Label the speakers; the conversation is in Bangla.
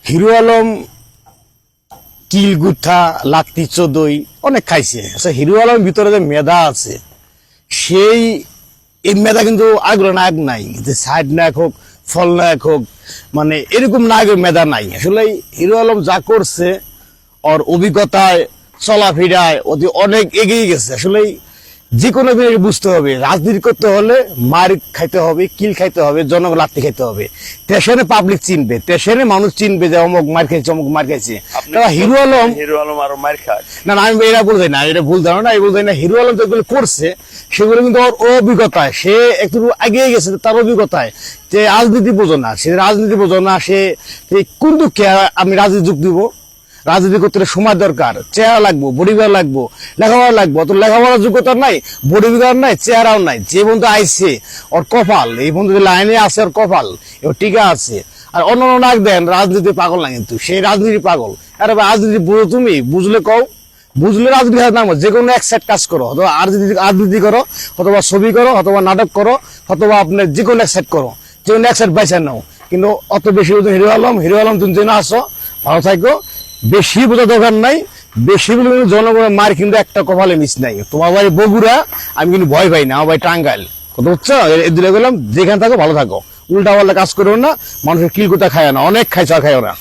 Speaker 1: হিরো আলম কিল গুথা লাত্তি চোদই অনেক খাইছে। আচ্ছা, হিরো আলমের ভিতরে যে মেধা আছে সেই এই মেধা কিন্তু আগ্রহ নায়ক নাই, যে সাইড নায়ক হোক ফল নায়ক হোক, মানে এরকম নায়কের মেধা নাই। আসলে হিরো আলম যা করছে ওর অভিজ্ঞতায় চলাফেরায় অতি অনেক এগিয়ে গেছে। আসলে যে কোনো জিনিস বুঝতে হবে, রাজনীতি করতে হলে মার খাইতে হবে, কিল খাইতে হবে, জনগণ লাত্তি খাইতে হবে। স্টেশনে পাবলিক চিনবে, স্টেশনে মানুষ চিনবে যে অমুক মার খাইছে অমুক মার খাইছে। হিরো আলম
Speaker 2: আরো মার খায়
Speaker 1: না না, আমি এটা বলছি না, এটা ভুল ধারণা, এই বলছি না। হিরো আলম যেগুলো করছে সেগুলো কিন্তু ওর অভিজ্ঞতায়, সে একটু এগিয়ে গেছে তার অভিজ্ঞতায়। যে রাজনীতি বোঝো না, সে রাজনীতি বোঝো না, সে কোন দুঃখে আমি রাজনীতি যোগ দিব। রাজনীতি করতে হলে সময় দরকার, চেহারা লাগবো, বডিগার্ড লাগবো, লেখাপড়া লাগবো। তো লেখাপড়ার যোগ্যতা নাই, বডিগার্ড নাই, চেহারাও নাই। যে বন্ধু আইসে ওর কপাল, এই বন্ধু লাইনে আছে ওর কপাল, এবার টিকা আছে। আর অন্য নাক দেন রাজনীতি পাগল না, কিন্তু সেই রাজনীতি পাগল। আরে রাজনীতি বুঝো, তুমি বুঝলে কও, বুঝলে রাজনীতি নাম যে কোনো এক সাইড কাজ করো, অথবা রাজনীতি করো, অথবা ছবি করো, অথবা নাটক করো, অথবা আপনার যে কোনো এক সাইড করো, যে কোনো এক সাইড বাইসা নাও। কিন্তু অত বেশি হিরো আলম তুমি জেনে আসো, ভালো থাকো। বেশি বোঝা দরকার নাই, বেশি বলে কিন্তু জনগণের মার কিন্তু একটা কপালে মিস নাই। তোমার বাড়ি বগুড়া, আমি কিন্তু ভয় পাই না, আমার বাড়ি টাঙ্গাইল। কথা বুঝছো? দিলে গেলাম, যেখানে থাকো ভালো থাকো, উল্টা পাল্টা কাজ করো না, মানুষের কিল কোথা খায় না, অনেক খাইছো আর খাইও না।